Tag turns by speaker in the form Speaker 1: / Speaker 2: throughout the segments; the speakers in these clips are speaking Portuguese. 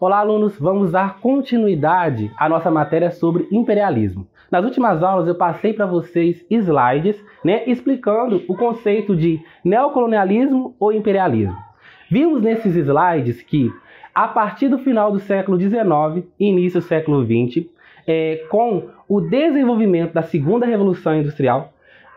Speaker 1: Olá, alunos! Vamos dar continuidade à nossa matéria sobre imperialismo. Nas últimas aulas eu passei para vocês slides, explicando o conceito de neocolonialismo ou imperialismo. Vimos nesses slides que, a partir do final do século XIX e início do século XX, com o desenvolvimento da Segunda Revolução Industrial,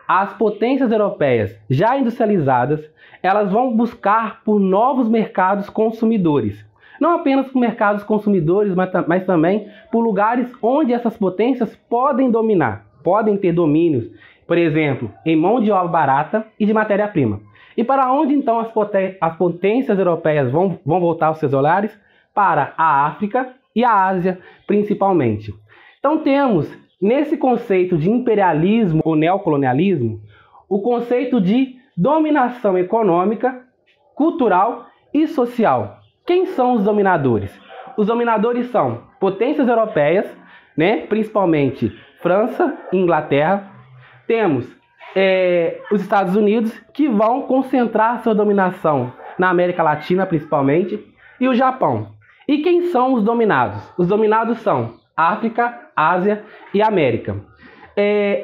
Speaker 1: as potências europeias já industrializadas, elas vão buscar por novos mercados consumidores. Não apenas por mercados consumidores, mas também por lugares onde essas potências podem dominar, podem ter domínios, por exemplo, em mão de obra barata e de matéria-prima. E para onde então as potências europeias vão voltar os seus olhares? Para a África e a Ásia, principalmente. Então temos, nesse conceito de imperialismo ou neocolonialismo, o conceito de dominação econômica, cultural e social. Quem são os dominadores? Os dominadores são potências europeias, principalmente França e Inglaterra. Temos os Estados Unidos, que vão concentrar sua dominação na América Latina, principalmente, e o Japão. E quem são os dominados? Os dominados são África, Ásia e América.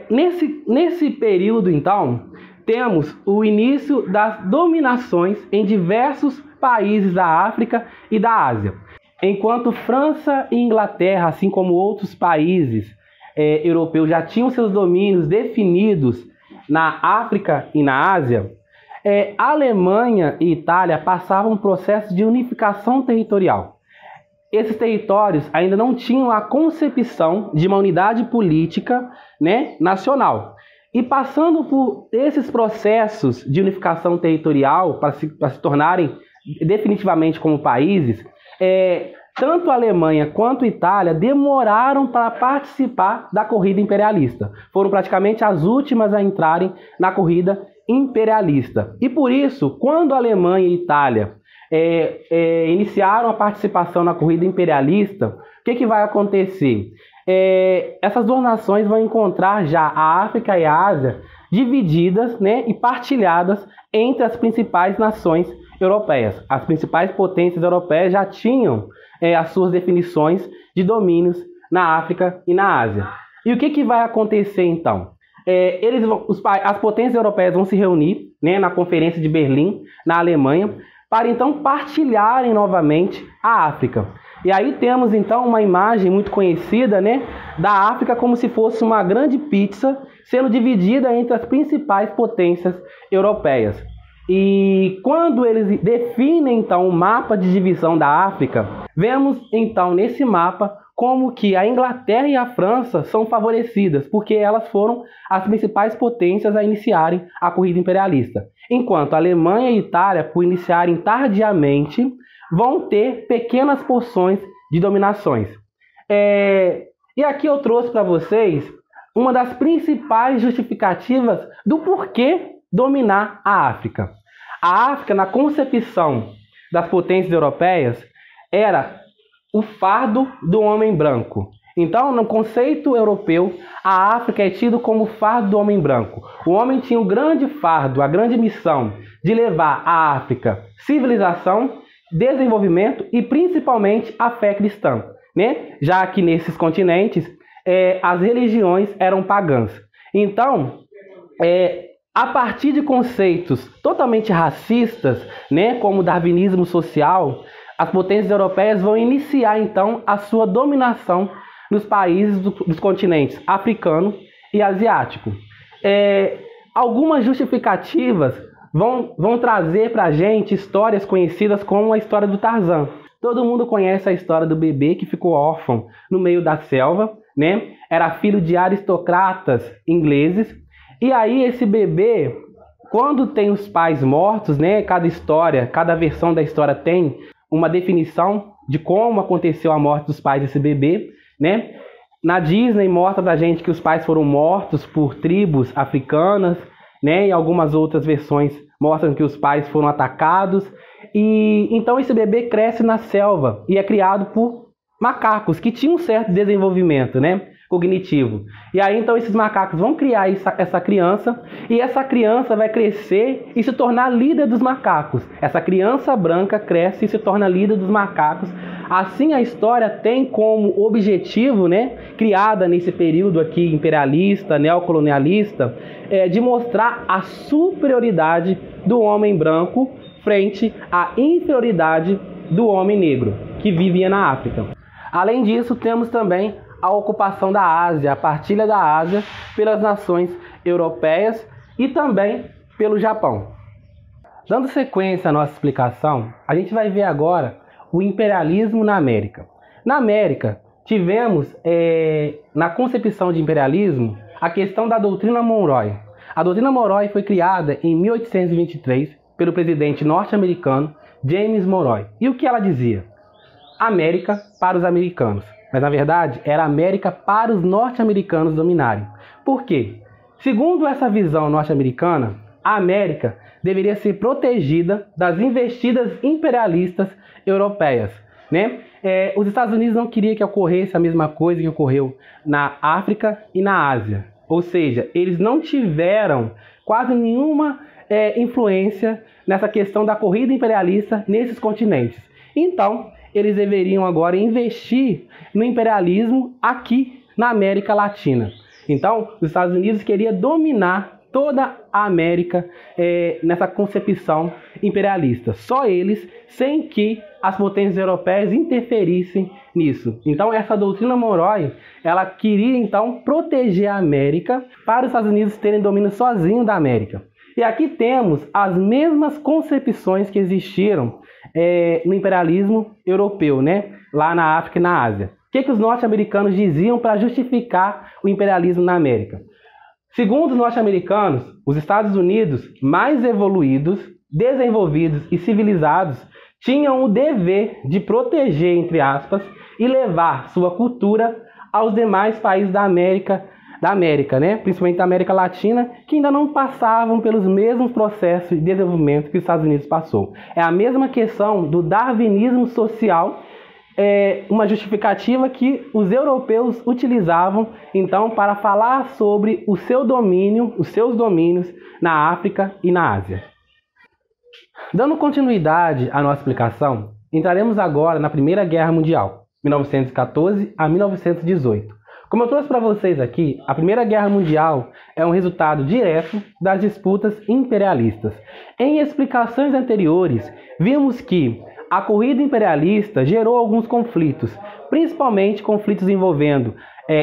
Speaker 1: Nesse período, então, temos o início das dominações em diversos países da África e da Ásia. Enquanto França e Inglaterra, assim como outros países europeus, já tinham seus domínios definidos na África e na Ásia, a Alemanha e Itália passavam um processo de unificação territorial. Esses territórios ainda não tinham a concepção de uma unidade política, nacional. E passando por esses processos de unificação territorial para se tornarem definitivamente como países, tanto a Alemanha quanto a Itália demoraram para participar da corrida imperialista. Foram praticamente as últimas a entrarem na corrida imperialista. E por isso, quando a Alemanha e a Itália iniciaram a participação na corrida imperialista, o que vai acontecer? Essas duas nações vão encontrar já a África e a Ásia divididas e partilhadas entre as principais nações europeias. As principais potências europeias já tinham as suas definições de domínios na África e na Ásia. E o que vai acontecer então? As potências europeias vão se reunir na Conferência de Berlim, na Alemanha, para então partilharem novamente a África. E aí temos então uma imagem muito conhecida da África como se fosse uma grande pizza sendo dividida entre as principais potências europeias. E quando eles definem então o mapa de divisão da África, vemos então nesse mapa como que a Inglaterra e a França são favorecidas, porque elas foram as principais potências a iniciarem a corrida imperialista. Enquanto a Alemanha e a Itália, por iniciarem tardiamente, vão ter pequenas porções de dominações. E aqui eu trouxe para vocês uma das principais justificativas do porquê dominar a África. A África, na concepção das potências europeias, era o fardo do homem branco. Então, no conceito europeu, a África é tido como o fardo do homem branco. O homem tinha o grande fardo, a grande missão de levar à África civilização, desenvolvimento e principalmente a fé cristã, já que nesses continentes as religiões eram pagãs. Então, a partir de conceitos totalmente racistas, como o darwinismo social, as potências europeias vão iniciar então a sua dominação nos países dos continentes africano e asiático. Algumas justificativas vão trazer para a gente histórias conhecidas como a história do Tarzan. Todo mundo conhece a história do bebê que ficou órfão no meio da selva, Era filho de aristocratas ingleses. E aí esse bebê, quando tem os pais mortos, cada versão da história tem uma definição de como aconteceu a morte dos pais desse bebê, Na Disney mostra pra gente que os pais foram mortos por tribos africanas, E algumas outras versões mostram que os pais foram atacados. E então esse bebê cresce na selva e é criado por macacos que tinham um certo desenvolvimento, cognitivo. E aí então esses macacos vão criar essa criança, e essa criança vai crescer e se tornar líder dos macacos. Essa criança branca cresce e se torna líder dos macacos, Assim, a história tem como objetivo, né, criada nesse período aqui imperialista, neocolonialista, de mostrar a superioridade do homem branco frente à inferioridade do homem negro, que vivia na África. Além disso, temos também a ocupação da Ásia, a partilha da Ásia pelas nações europeias e também pelo Japão. Dando sequência à nossa explicação, a gente vai ver agora o imperialismo na América. Na América, tivemos, na concepção de imperialismo, a questão da doutrina Monroe. A doutrina Monroe foi criada em 1823 pelo presidente norte-americano James Monroe. E o que ela dizia? América para os americanos. Mas, na verdade, era América para os norte-americanos dominarem. Por quê? Segundo essa visão norte-americana, a América deveria ser protegida das investidas imperialistas europeias, né? Os Estados Unidos não queriam que ocorresse a mesma coisa que ocorreu na África e na Ásia. Ou seja, eles não tiveram quase nenhuma influência nessa questão da corrida imperialista nesses continentes. Então, eles deveriam agora investir no imperialismo aqui na América Latina. Então, os Estados Unidos queriam dominar toda a América nessa concepção imperialista. Só eles, sem que as potências europeias interferissem nisso. Então, essa doutrina Monroe, ela queria, então, proteger a América para os Estados Unidos terem domínio sozinho da América. E aqui temos as mesmas concepções que existiram no imperialismo europeu, né? Lá na África e na Ásia. O que os norte-americanos diziam para justificar o imperialismo na América? Segundo os norte-americanos, os Estados Unidos, mais evoluídos, desenvolvidos e civilizados, tinham o dever de proteger, entre aspas, e levar sua cultura aos demais países da América, né? Principalmente da América Latina, que ainda não passavam pelos mesmos processos de desenvolvimento que os Estados Unidos passou. É a mesma questão do darwinismo social, uma justificativa que os europeus utilizavam, então, para falar sobre o seu domínio, os seus domínios na África e na Ásia. Dando continuidade à nossa explicação, entraremos agora na Primeira Guerra Mundial, 1914 a 1918. Como eu trouxe para vocês aqui, a Primeira Guerra Mundial é um resultado direto das disputas imperialistas. Em explicações anteriores, vimos que a corrida imperialista gerou alguns conflitos, principalmente conflitos envolvendo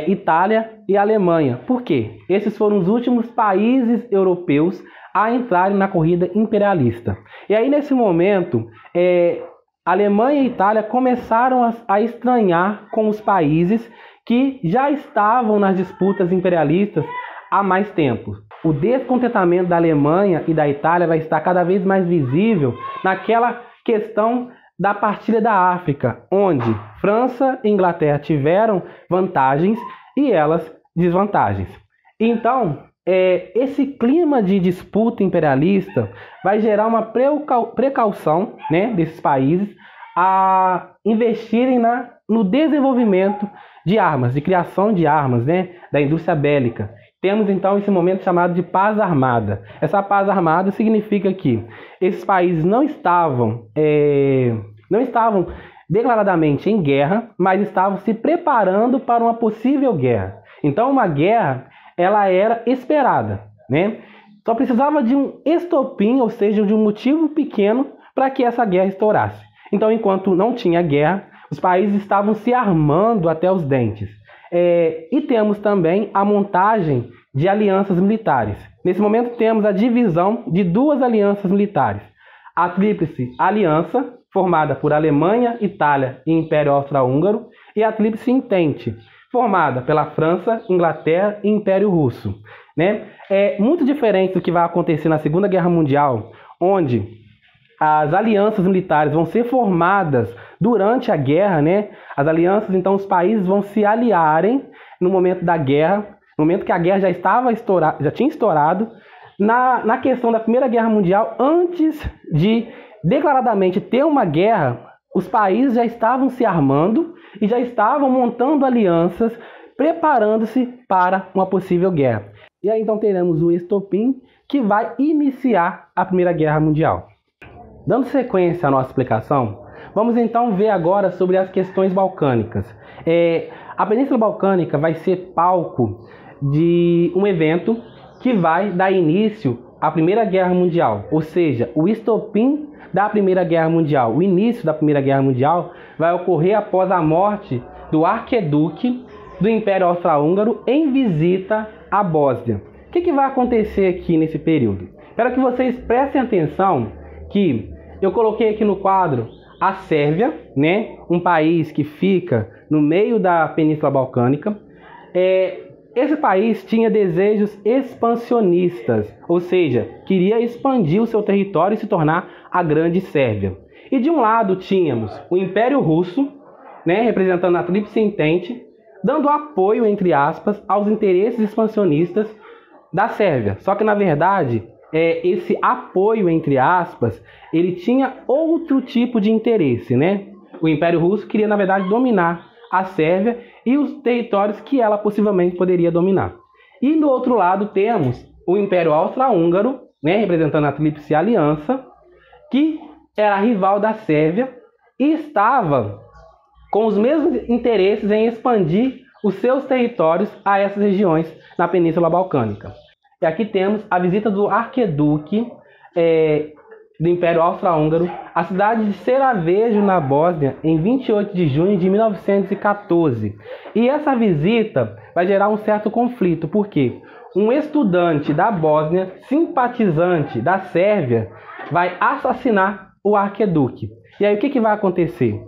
Speaker 1: Itália e Alemanha. Por quê? Esses foram os últimos países europeus a entrarem na corrida imperialista. E aí, nesse momento, Alemanha e Itália começaram a estranhar com os países que já estavam nas disputas imperialistas há mais tempo. O descontentamento da Alemanha e da Itália vai estar cada vez mais visível naquela questão da partilha da África, onde França e Inglaterra tiveram vantagens e elas desvantagens. Então, esse clima de disputa imperialista vai gerar uma precaução, né, desses países a investirem no desenvolvimento de armas, de criação de armas, né, da indústria bélica. Temos então esse momento chamado de paz armada. Essa paz armada significa que esses países não estavam declaradamente em guerra, mas estavam se preparando para uma possível guerra. Então, uma guerra, ela era esperada, né? Só precisava de um estopim, ou seja, de um motivo pequeno para que essa guerra estourasse. Então, enquanto não tinha guerra, os países estavam se armando até os dentes. E temos também a montagem de alianças militares. Nesse momento temos a divisão de duas alianças militares. A Tríplice Aliança, formada por Alemanha, Itália e Império Austro-Húngaro, e a Tríplice Entente, formada pela França, Inglaterra e Império Russo, né? É muito diferente do que vai acontecer na Segunda Guerra Mundial, onde as alianças militares vão ser formadas durante a guerra, né? As alianças, então, os países vão se aliarem no momento da guerra, no momento que a guerra já tinha estourado. Na questão da Primeira Guerra Mundial, antes de declaradamente ter uma guerra, os países já estavam se armando e já estavam montando alianças, preparando-se para uma possível guerra. E aí então teremos o estopim que vai iniciar a Primeira Guerra Mundial. Dando sequência à nossa explicação, Vamos então ver agora sobre as questões balcânicas. A Península Balcânica vai ser palco de um evento que vai dar início à Primeira Guerra Mundial, ou seja, o estopim da Primeira Guerra Mundial. O início da Primeira Guerra Mundial vai ocorrer após a morte do arquiduque do Império Austro-Húngaro em visita à Bósnia. O que vai acontecer aqui nesse período? Espero que vocês prestem atenção que eu coloquei aqui no quadro a Sérvia, né? Um país que fica no meio da Península Balcânica. Esse país tinha desejos expansionistas, ou seja, queria expandir o seu território e se tornar a Grande Sérvia. E de um lado tínhamos o Império Russo, né, representando a Tríplice Entente, dando apoio, entre aspas, aos interesses expansionistas da Sérvia. Só que, na verdade, esse apoio, entre aspas, ele tinha outro tipo de interesse, né? O Império Russo queria, na verdade, dominar a Sérvia e os territórios que ela possivelmente poderia dominar. E do outro lado temos o Império Austro-Húngaro, né, representando a Tríplice Aliança, que era rival da Sérvia e estava com os mesmos interesses em expandir os seus territórios a essas regiões na Península Balcânica. E aqui temos a visita do arquiduque do Império Austro-Húngaro à cidade de Sarajevo, na Bósnia, em 28 de junho de 1914. E essa visita vai gerar um certo conflito, porque um estudante da Bósnia, simpatizante da Sérvia, vai assassinar o arquiduque. E aí o que vai acontecer?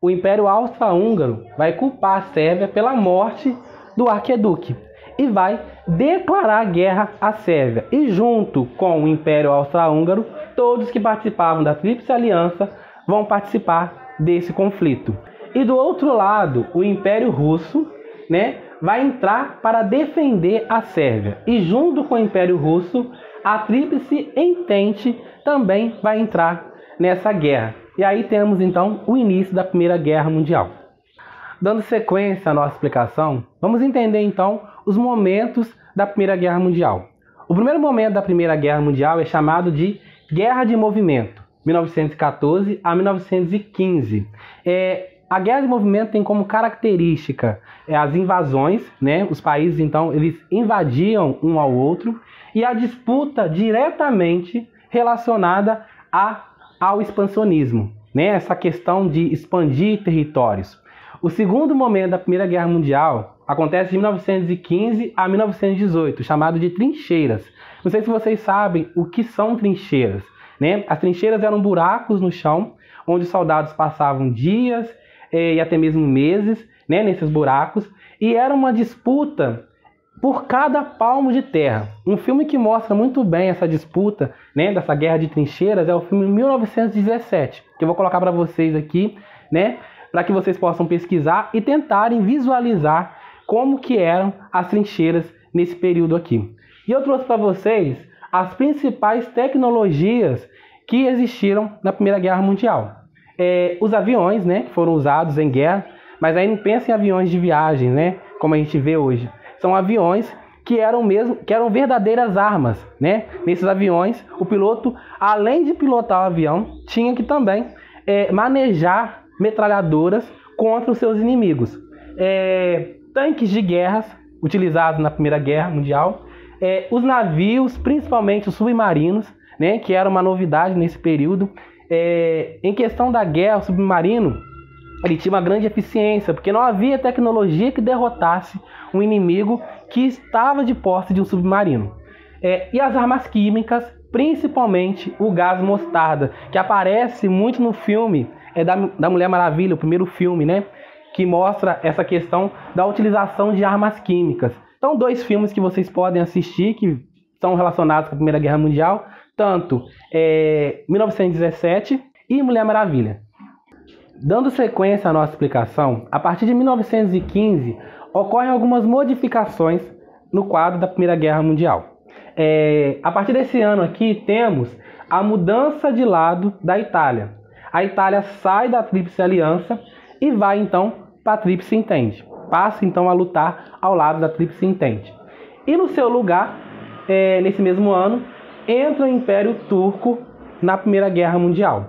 Speaker 1: O Império Austro-Húngaro vai culpar a Sérvia pela morte do arquiduque e vai declarar guerra à Sérvia. E junto com o Império Austro-Húngaro, todos que participavam da Tríplice Aliança vão participar desse conflito. E do outro lado, o Império Russo, né, vai entrar para defender a Sérvia. E junto com o Império Russo, a Tríplice Entente também vai entrar nessa guerra. E aí temos então o início da Primeira Guerra Mundial. Dando sequência à nossa explicação, vamos entender então os momentos da Primeira Guerra Mundial. O primeiro momento da Primeira Guerra Mundial é chamado de Guerra de Movimento, 1914 a 1915. A Guerra de Movimento tem como característica as invasões, né? Os países então eles invadiam um ao outro, e a disputa diretamente relacionada ao expansionismo, né? Essa questão de expandir territórios. O segundo momento da Primeira Guerra Mundial acontece de 1915 a 1918, chamado de trincheiras. Não sei se vocês sabem o que são trincheiras, né? As trincheiras eram buracos no chão, onde os soldados passavam dias e até mesmo meses, né, nesses buracos, e era uma disputa por cada palmo de terra. Um filme que mostra muito bem essa disputa, né, dessa guerra de trincheiras é o filme 1917, que eu vou colocar para vocês aqui, né, para que vocês possam pesquisar e tentarem visualizar como que eram as trincheiras nesse período aqui. E eu trouxe para vocês as principais tecnologias que existiram na Primeira Guerra Mundial. Os aviões, né, que foram usados em guerra, mas aí não pensa em aviões de viagem, né, como a gente vê hoje. São aviões que eram verdadeiras armas, né? Nesses aviões, o piloto, além de pilotar o avião, tinha que também manejar metralhadoras contra os seus inimigos. Tanques de guerras utilizados na Primeira Guerra Mundial, os navios, principalmente os submarinos, né, que era uma novidade nesse período. Em questão da guerra, o submarino ele tinha uma grande eficiência, porque não havia tecnologia que derrotasse um inimigo que estava de posse de um submarino. E as armas químicas, principalmente o gás mostarda, que aparece muito no filme da Mulher Maravilha, o primeiro filme, né, que mostra essa questão da utilização de armas químicas. Então, dois filmes que vocês podem assistir, que são relacionados com a Primeira Guerra Mundial, tanto 1917 e Mulher Maravilha. Dando sequência à nossa explicação, a partir de 1915 ocorrem algumas modificações no quadro da Primeira Guerra Mundial. A partir desse ano aqui temos a mudança de lado da Itália. A Itália sai da Tríplice Aliança e vai então para a Tríplice Entente. Passa então a lutar ao lado da Tríplice Entente. E no seu lugar, nesse mesmo ano, entra o Império Turco na Primeira Guerra Mundial.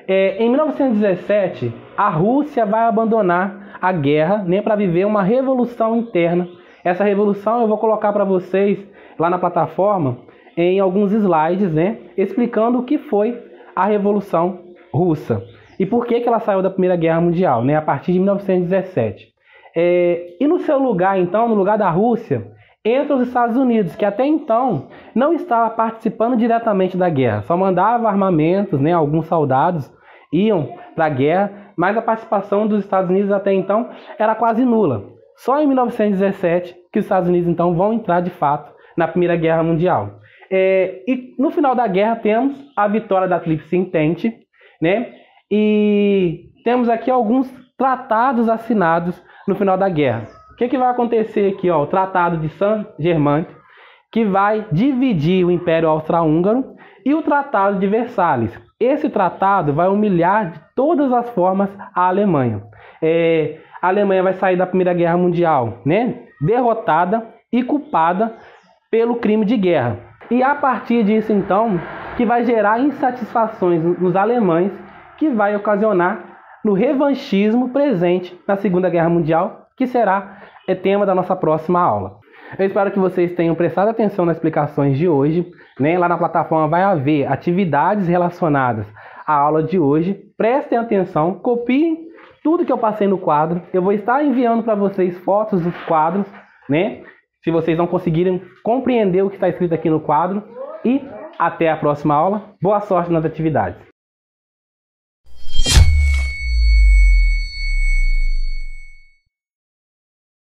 Speaker 1: Em 1917, a Rússia vai abandonar a guerra, né, para viver uma revolução interna. Essa revolução eu vou colocar para vocês lá na plataforma em alguns slides, né, explicando o que foi a Revolução Russa e por que ela saiu da Primeira Guerra Mundial, né, a partir de 1917. E no seu lugar, então, no lugar da Rússia, entra os Estados Unidos, que até então não estava participando diretamente da guerra, só mandava armamentos, né, alguns soldados iam para a guerra, mas a participação dos Estados Unidos até então era quase nula. Só em 1917 que os Estados Unidos então vão entrar de fato na Primeira Guerra Mundial. E no final da guerra temos a vitória da Tríplice Entente, né? E temos aqui alguns tratados assinados no final da guerra. O que vai acontecer aqui? O Tratado de Saint-Germain, que vai dividir o Império Austro-Húngaro, e o Tratado de Versalhes. Esse tratado vai humilhar de todas as formas a Alemanha. A Alemanha vai sair da Primeira Guerra Mundial, né, derrotada e culpada pelo crime de guerra. E a partir disso, então, que vai gerar insatisfações nos alemães, que vai ocasionar no revanchismo presente na Segunda Guerra Mundial, que será tema da nossa próxima aula. Eu espero que vocês tenham prestado atenção nas explicações de hoje, né? Lá na plataforma vai haver atividades relacionadas à aula de hoje. Prestem atenção, copiem tudo que eu passei no quadro. Eu vou estar enviando para vocês fotos dos quadros, né? Se vocês não conseguirem compreender o que está escrito aqui no quadro. E até a próxima aula. Boa sorte nas atividades.